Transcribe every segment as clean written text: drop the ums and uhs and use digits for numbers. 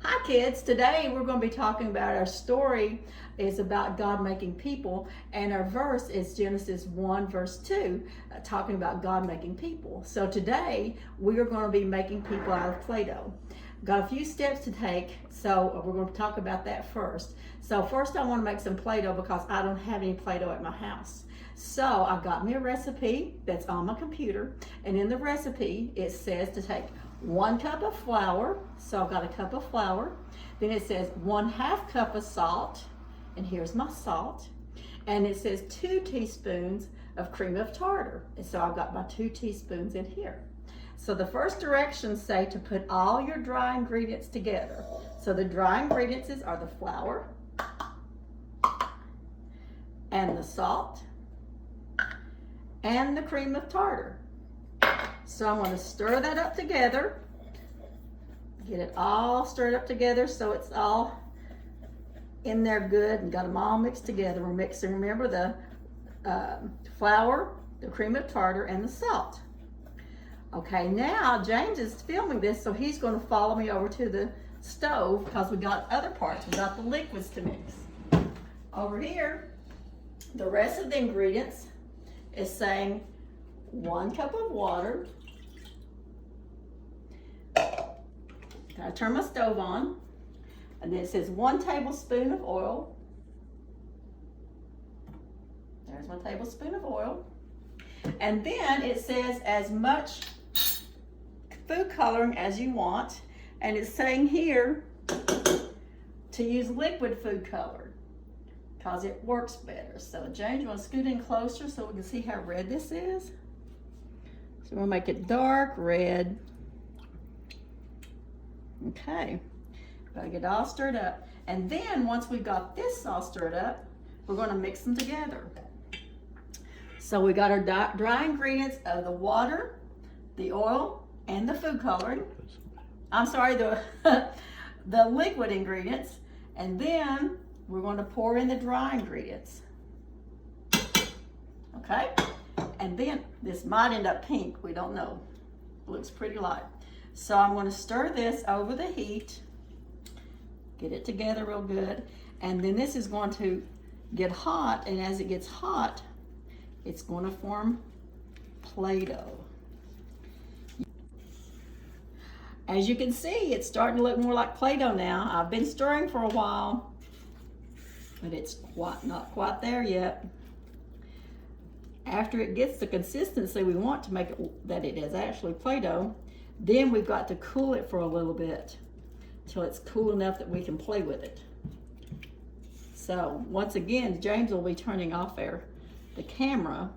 Hi kids, today we're going to be talking about our story is about God making people, and our verse is Genesis 1 verse 2, talking about God making people. So today we are going to be making people out of Play-Doh. Got a few steps to take, so we're going to talk about that first. So first I want to make some Play-Doh because I don't have any Play-Doh at my house. So I got me a recipe that's on my computer, and in the recipe it says to take 1 cup of flour, so I've got a cup of flour. Then it says 1/2 cup of salt, and here's my salt. And it says 2 teaspoons of cream of tartar, and so I've got my 2 teaspoons in here. So the first directions say to put all your dry ingredients together. So the dry ingredients are the flour and the salt and the cream of tartar. So I'm going to stir that up together, get it all stirred up together so it's all in there good and got them all mixed together. We're mixing, remember, the flour, the cream of tartar, and the salt. Okay, now James is filming this, so he's going to follow me over to the stove because we got other parts. We got the liquids to mix. Over here, the rest of the ingredients is saying 1 cup of water. I turn my stove on, and then it says 1 tablespoon of oil. There's 1 tablespoon of oil. And then it says as much food coloring as you want, and it's saying here to use liquid food color because it works better. So James, you want to scoot in closer so we can see how red this is? So we'll make it dark red. Okay, gotta get it all stirred up. And then once we got this all stirred up, we're gonna mix them together. So we got our dry ingredients of the water, the oil, and the food coloring. I'm sorry, the liquid ingredients. And then we're gonna pour in the dry ingredients. Okay, and then this might end up pink, we don't know. It looks pretty light. So I'm going to stir this over the heat, get it together real good, and then this is going to get hot, and as it gets hot, it's going to form Play-Doh. As you can see, it's starting to look more like Play-Doh now. I've been stirring for a while, but it's not quite there yet. After it gets the consistency we want to make it that it is actually Play-Doh, then we've got to cool it for a little bit till it's cool enough that we can play with it. So once again, James will be turning off the camera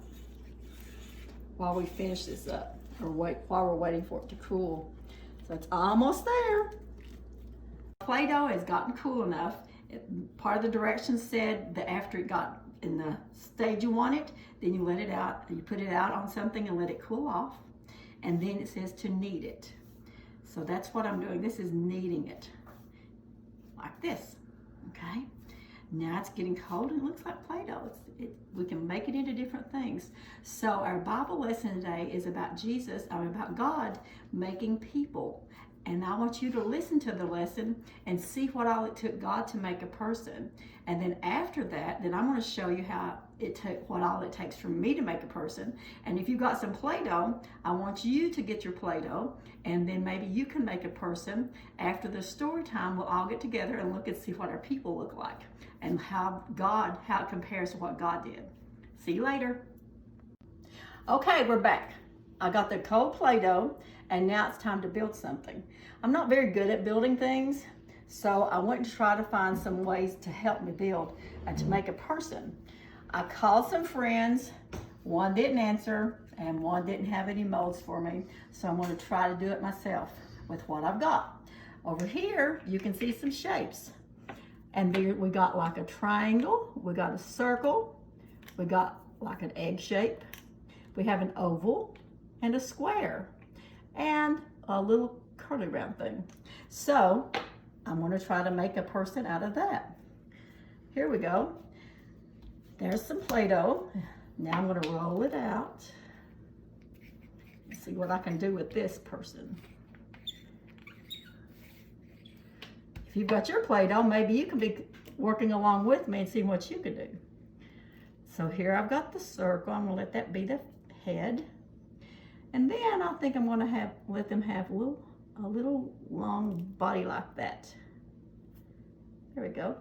while we finish this up, or while we're waiting for it to cool. So it's almost there. Play-Doh has gotten cool enough. Part of the directions said that after it got in the stage you want it, then you let it out, you put it out on something and let it cool off. And then it says to knead it. So that's what I'm doing. This is kneading it like this, okay? Now it's getting cold and it looks like Play-Doh. We can make it into different things. So our Bible lesson today is about about God making people. And I want you to listen to the lesson and see what all it took God to make a person. And then after that, then I'm going to show you how it took what all it takes for me to make a person. And if you've got some Play-Doh, I want you to get your Play-Doh, and then maybe you can make a person. After the story time, we'll all get together and look and see what our people look like and how it compares to what God did. See you later. Okay, we're back. I got the cold Play-Doh, and now it's time to build something. I'm not very good at building things, so I went to try to find some ways to help me build and to make a person. I called some friends. One didn't answer, and one didn't have any molds for me, so I'm going to try to do it myself with what I've got. Over here, you can see some shapes. And there we got like a triangle, we got a circle, we got like an egg shape, we have an oval, and a square, and a little curly round thing. So I'm going to try to make a person out of that. Here we go. There's some Play-Doh. Now I'm going to roll it out. Let's see what I can do with this person. if you've got your Play-Doh, maybe you can be working along with me and seeing what you can do. So here I've got the circle. I'm gonna let that be the head. And then I think I'm gonna let them have a little long body like that. There we go.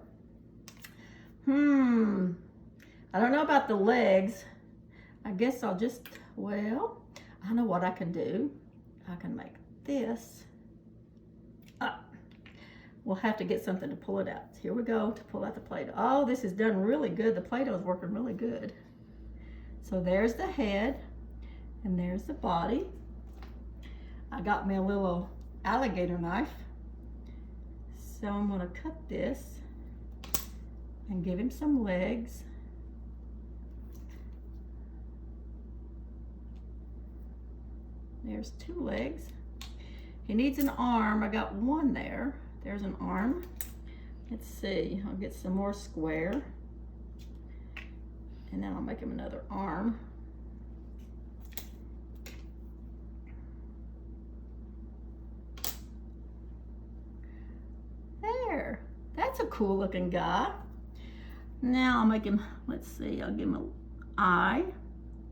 I don't know about the legs. I guess I'll just, well, I know what I can do. I can make this up. We'll have to get something to pull it out. Here we go to pull out the Play-Doh. Oh, this is done really good. The Play-Doh is working really good. So there's the head and there's the body. I got me a little alligator knife. So I'm gonna cut this and give him some legs. There's 2 legs. He needs an arm. I got one there. There's an arm. Let's see, I'll get some more square. And then I'll make him another arm. There, that's a cool looking guy. Now I'll make him, let's see, I'll give him an eye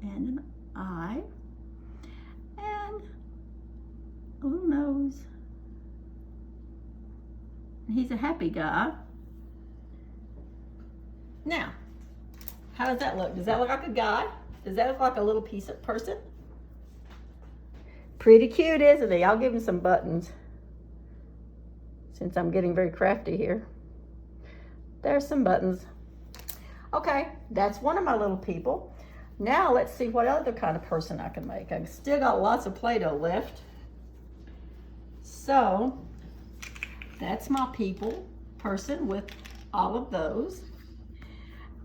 and an eye and a little nose. He's a happy guy. Now, how does that look? Does that look like a guy? Does that look like a little piece of person? Pretty cute, isn't he? I'll give him some buttons since I'm getting very crafty here. There's some buttons. Okay, that's one of my little people. Now let's see what other kind of person I can make. I've still got lots of Play-Doh left. So that's my person with all of those.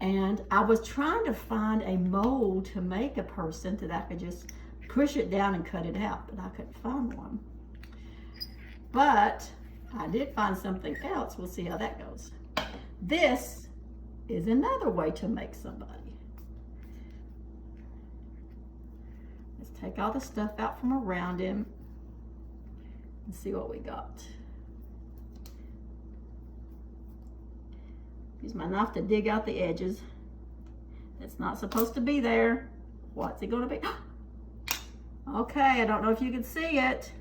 And I was trying to find a mold to make a person that I could just push it down and cut it out, but I couldn't find one. But I did find something else. We'll see how that goes. This is another way to make somebody. Let's take all the stuff out from around him and see what we got. Use my knife to dig out the edges. It's not supposed to be there. What's it gonna be? Okay, I don't know if you can see it.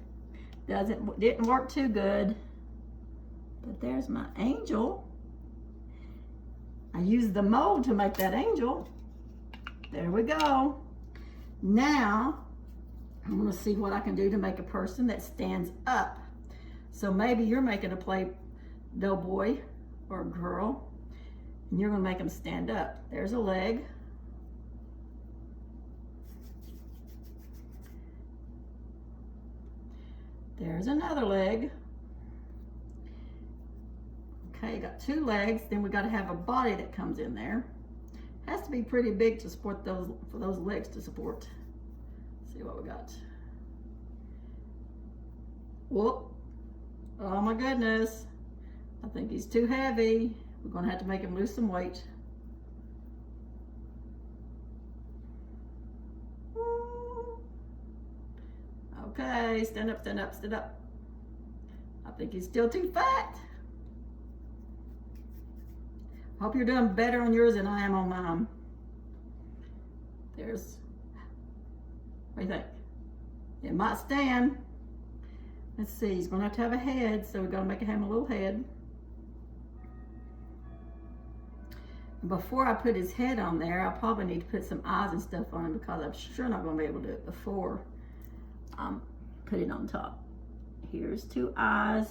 Didn't work too good. But there's my angel. I used the mold to make that angel. There we go. Now, I'm gonna see what I can do to make a person that stands up. So maybe you're making a Play-Doh boy or girl, and you're gonna make them stand up. There's a leg. There's another leg. Okay, got 2 legs. Then we got to have a body that comes in there. Has to be pretty big to support those, for those legs to support. Let's see what we got. Whoop. Oh my goodness. I think he's too heavy. We're gonna have to make him lose some weight. Okay, stand up, stand up, stand up. I think he's still too fat. Hope you're doing better on yours than I am on mine. There's, what do you think? It might stand. Let's see, he's gonna have a head, so we're gonna make him a little head. Before I put his head on there, I probably need to put some eyes and stuff on him because I'm sure not gonna be able to do it before put it on top. Here's 2 eyes.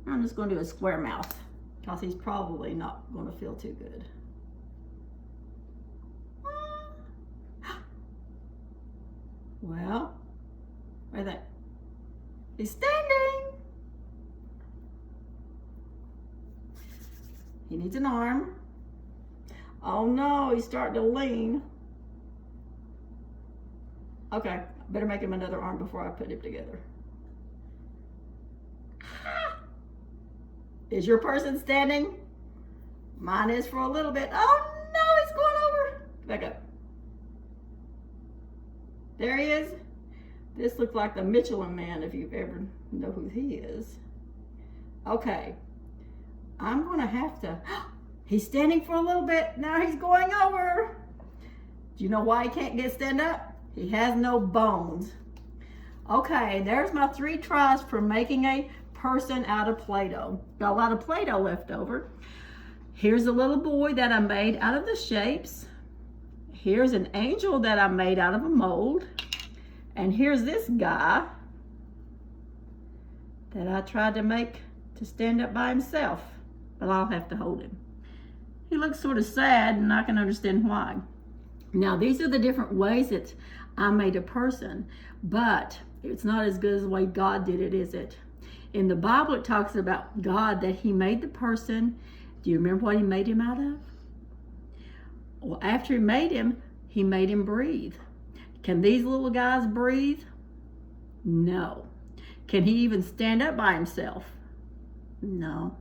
I'm just gonna do a square mouth because he's probably not gonna feel too good. Well, what do you think? He's standing. He needs an arm. Oh no, he's starting to lean. Okay, better make him another arm before I put him together. Is your person standing? Mine is for a little bit. Oh no, he's going over. Back up. There he is. This looks like the Michelin Man if you ever know who he is. Okay, I'm gonna have to, he's standing for a little bit, now he's going over. Do you know why he can't stand up? He has no bones. Okay, there's my 3 tries for making a person out of Play-Doh. Got a lot of Play-Doh left over. Here's a little boy that I made out of the shapes. Here's an angel that I made out of a mold. And here's this guy that I tried to make to stand up by himself, but I'll have to hold him. He looks sort of sad, and I can understand why. Now, these are the different ways that I made a person, but it's not as good as the way God did it, is it? In the Bible, it talks about God, that he made the person. Do you remember what he made him out of? Well, after he made him breathe. Can these little guys breathe? No. Can he even stand up by himself? No.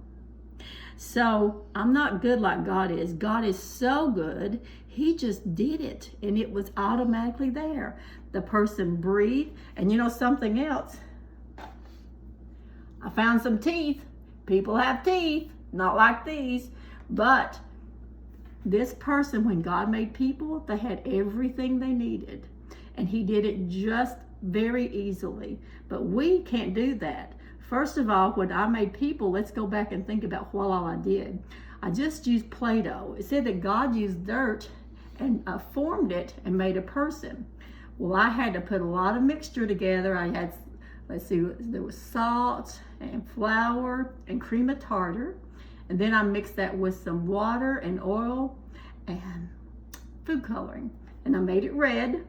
So I'm not good like God is. God is so good, he just did it, and it was automatically there. The person breathed. And you know something else? I found some teeth. People have teeth, not like these. But this person, when God made people, they had everything they needed. And he did it just very easily. But we can't do that. First of all, when I made people, let's go back and think about what all I did. I just used Play-Doh. It said that God used dirt and formed it and made a person. Well, I had to put a lot of mixture together. I had, let's see, there was salt and flour and cream of tartar. And then I mixed that with some water and oil and food coloring. And I made it red.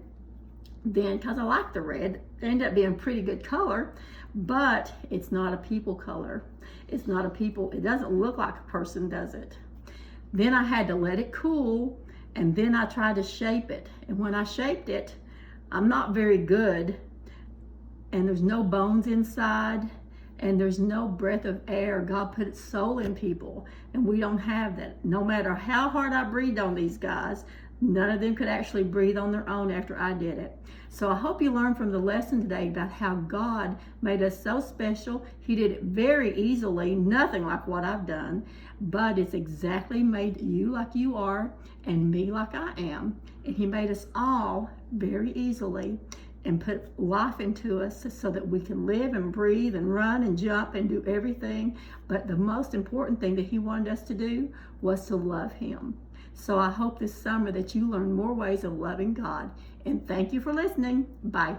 Then, because I like the red, it ended up being a pretty good color, but it's not a people color. It's not a people, it doesn't look like a person, does it? Then I had to let it cool, and then I tried to shape it. And when I shaped it, I'm not very good, and there's no bones inside, and there's no breath of air. God put its soul in people, and we don't have that. No matter how hard I breathed on these guys, none of them could actually breathe on their own after I did it. So I hope you learned from the lesson today about how God made us so special. He did it very easily, nothing like what I've done, but it's exactly made you like you are and me like I am. And he made us all very easily and put life into us so that we can live and breathe and run and jump and do everything. But the most important thing that he wanted us to do was to love him. So I hope this summer that you learn more ways of loving God. And thank you for listening. Bye.